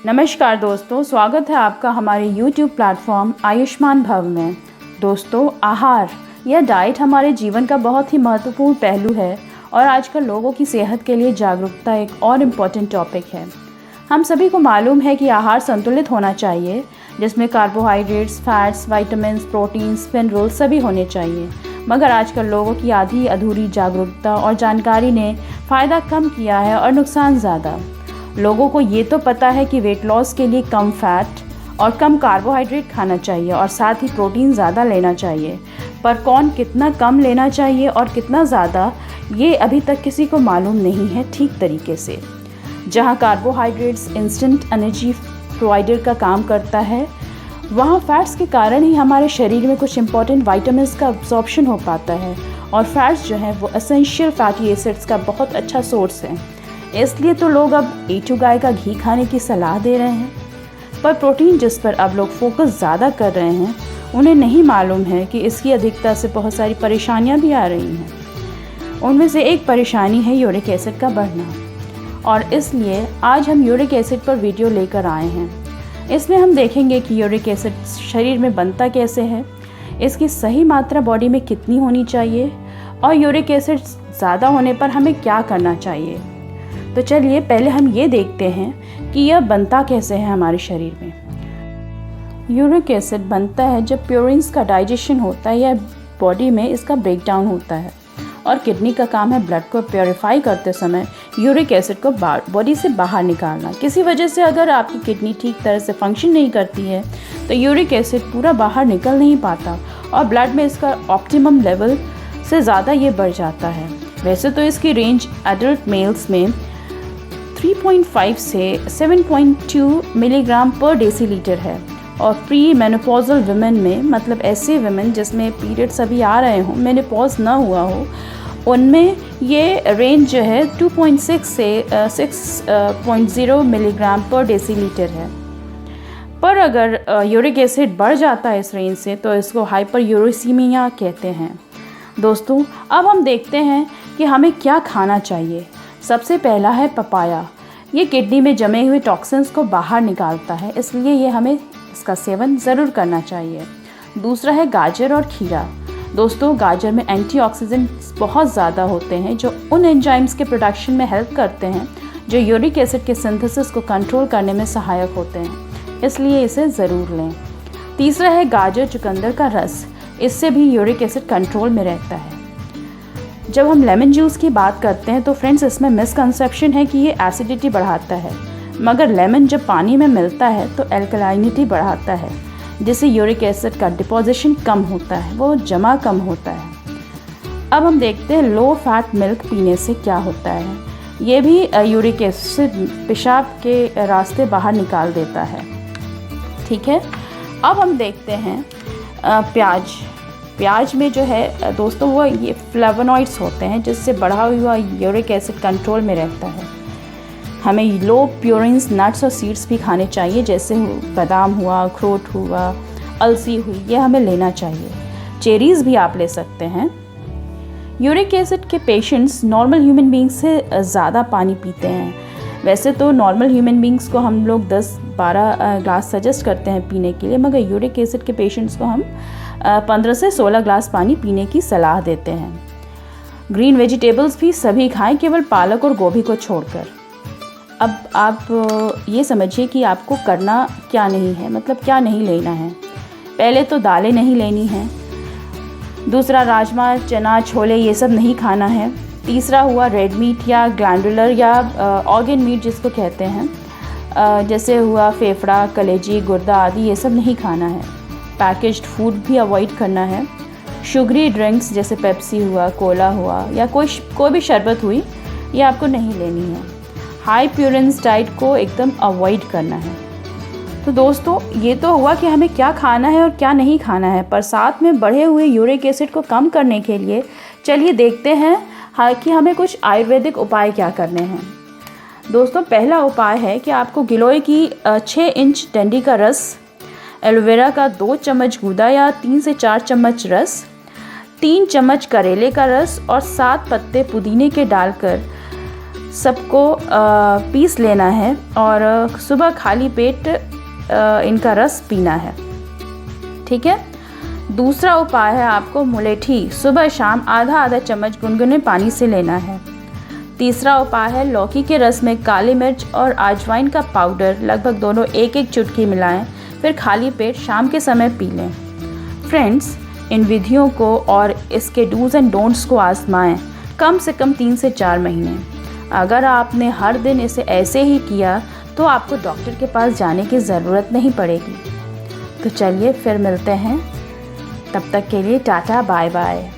नमस्कार दोस्तों, स्वागत है आपका हमारे YouTube प्लेटफॉर्म आयुष्मान भव में। दोस्तों, आहार या डाइट हमारे जीवन का बहुत ही महत्वपूर्ण पहलू है और आजकल लोगों की सेहत के लिए जागरूकता एक और इम्पॉर्टेंट टॉपिक है। हम सभी को मालूम है कि आहार संतुलित होना चाहिए, जिसमें carbohydrates, fats, vitamins, proteins, minerals सभी होने चाहिए। मगर आजकल लोगों की आधी अधूरी जागरूकता और जानकारी ने फ़ायदा कम किया है और नुकसान ज़्यादा। लोगों को ये तो पता है कि वेट लॉस के लिए कम फैट और कम कार्बोहाइड्रेट खाना चाहिए और साथ ही प्रोटीन ज़्यादा लेना चाहिए, पर कौन कितना कम लेना चाहिए और कितना ज़्यादा, ये अभी तक किसी को मालूम नहीं है ठीक तरीके से। जहाँ कार्बोहाइड्रेट्स इंस्टेंट एनर्जी प्रोवाइडर का काम करता है, वहाँ फैट्स के कारण ही हमारे शरीर में कुछ इंपॉर्टेंट विटामिन्स का अब्जॉर्प्शन हो पाता है और फैट्स जो हैं वो एसेंशियल फैटी एसिड्स का बहुत अच्छा सोर्स है। इसलिए तो लोग अब A2 गाय का घी खाने की सलाह दे रहे हैं। पर प्रोटीन जिस पर अब लोग फोकस ज़्यादा कर रहे हैं, उन्हें नहीं मालूम है कि इसकी अधिकता से बहुत सारी परेशानियां भी आ रही हैं। उनमें से एक परेशानी है यूरिक एसिड का बढ़ना, और इसलिए आज हम यूरिक एसिड पर वीडियो लेकर आए हैं। इसमें हम देखेंगे कि यूरिक एसिड शरीर में बनता कैसे है, इसकी सही मात्रा बॉडी में कितनी होनी चाहिए और यूरिक एसिड ज़्यादा होने पर हमें क्या करना चाहिए। तो चलिए पहले हम ये देखते हैं कि यह बनता कैसे है हमारे शरीर में। यूरिक एसिड बनता है जब प्यूरिन्स का डाइजेशन होता है या बॉडी में इसका ब्रेकडाउन होता है, और किडनी का काम है ब्लड को प्योरीफाई करते समय यूरिक एसिड को बॉडी से बाहर निकालना। किसी वजह से अगर आपकी किडनी ठीक तरह से फंक्शन नहीं करती है तो यूरिक एसिड पूरा बाहर निकल नहीं पाता और ब्लड में इसका ऑप्टिमम लेवल से ज़्यादा ये बढ़ जाता है। वैसे तो इसकी रेंज एडल्ट मेल्स में 3.5 से 7.2 मिलीग्राम पर डेसीलीटर है, और प्री मेनोपॉजल वुमेन में, मतलब ऐसे वुमेन जिसमें पीरियड्स अभी आ रहे हों, मेनोपॉज ना हुआ हो, उनमें ये रेंज जो है 2.6 से 6.0 मिलीग्राम पर डेसीलीटर है। पर अगर यूरिक एसिड बढ़ जाता है इस रेंज से तो इसको हाइपर यूरेसीमिया कहते हैं। दोस्तों, अब हम देखते हैं कि हमें क्या खाना चाहिए। सबसे पहला है पपाया। ये किडनी में जमे हुए टॉक्सिन्स को बाहर निकालता है, इसलिए ये हमें इसका सेवन ज़रूर करना चाहिए। दूसरा है गाजर और खीरा। दोस्तों, गाजर में एंटीऑक्सीडेंट्स बहुत ज़्यादा होते हैं जो उन एंजाइम्स के प्रोडक्शन में हेल्प करते हैं जो यूरिक एसिड के सिंथेसिस को कंट्रोल करने में सहायक होते हैं, इसलिए इसे ज़रूर लें। तीसरा है गाजर चुकंदर का रस। इससे भी यूरिक एसिड कंट्रोल में रहता है। जब हम लेमन जूस की बात करते हैं तो फ्रेंड्स, इसमें मिसकंसेप्शन है कि ये एसिडिटी बढ़ाता है, मगर लेमन जब पानी में मिलता है तो एल्कलाइनिटी बढ़ाता है, जिससे यूरिक एसिड का डिपोजिशन कम होता है, वो जमा कम होता है। अब हम देखते हैं लो फैट मिल्क पीने से क्या होता है। ये भी यूरिक एसिड पेशाब के रास्ते बाहर निकाल देता है। ठीक है, अब हम देखते हैं प्याज में जो है दोस्तों, वो ये फ्लेवोनॉइड्स होते हैं जिससे बढ़ा हुआ यूरिक एसिड कंट्रोल में रहता है। हमें लो प्यूरिन्स नट्स और सीड्स भी खाने चाहिए, जैसे बादाम हुआ, अखरोट हुआ, अलसी हुई, ये हमें लेना चाहिए। चेरीज़ भी आप ले सकते हैं। यूरिक एसिड के पेशेंट्स नॉर्मल ह्यूमन बींग्स से ज़्यादा पानी पीते हैं। वैसे तो नॉर्मल ह्यूमन बींग्स को हम लोग 10-12 ग्लास सजेस्ट करते हैं पीने के लिए, मगर यूरिक एसिड के पेशेंट्स को हम 15 से 16 ग्लास पानी पीने की सलाह देते हैं। ग्रीन वेजिटेबल्स भी सभी खाएं, केवल पालक और गोभी को छोड़कर। अब आप ये समझिए कि आपको करना क्या नहीं है, मतलब क्या नहीं लेना है। पहले तो दालें नहीं लेनी हैं। दूसरा, राजमा, चना, छोले, ये सब नहीं खाना है। तीसरा हुआ रेड मीट या ग्लैंडुलर या ऑर्गन मीट जिसको कहते हैं, जैसे हुआ फेफड़ा, कलेजी, गुर्दा आदि, ये सब नहीं खाना है। पैकेज्ड फूड भी अवॉइड करना है। शुगरी ड्रिंक्स जैसे पेप्सी हुआ, कोला हुआ या कोई भी शरबत हुई, ये आपको नहीं लेनी है। हाई प्यूरिन्स डाइट को एकदम अवॉइड करना है। तो दोस्तों, ये तो हुआ कि हमें क्या खाना है और क्या नहीं खाना है, पर साथ में बढ़े हुए यूरिक एसिड को कम करने के लिए चलिए देखते हैं कि हमें कुछ आयुर्वेदिक उपाय क्या करने हैं। दोस्तों, पहला उपाय है कि आपको गिलोय की 6 इंच डंडी का रस, एलोवेरा का 2 चम्मच गूदा या 3 से 4 चम्मच रस, 3 चम्मच करेले का रस और 7 पत्ते पुदीने के डालकर सबको पीस लेना है और सुबह खाली पेट इनका रस पीना है। ठीक है। दूसरा उपाय है आपको मुलेठी सुबह शाम आधा आधा चम्मच गुनगुने पानी से लेना है। तीसरा उपाय है लौकी के रस में काली मिर्च और अजवाइन का पाउडर लगभग दोनों एक एक चुटकी मिलाएं, फिर खाली पेट शाम के समय पी लें। फ्रेंड्स, इन विधियों को और इसके डूज़ एंड डोंट्स को आजमाएं कम से कम 3 से 4 महीने। अगर आपने हर दिन इसे ऐसे ही किया तो आपको डॉक्टर के पास जाने की ज़रूरत नहीं पड़ेगी। तो चलिए फिर मिलते हैं, तब तक के लिए टाटा बाय बाय।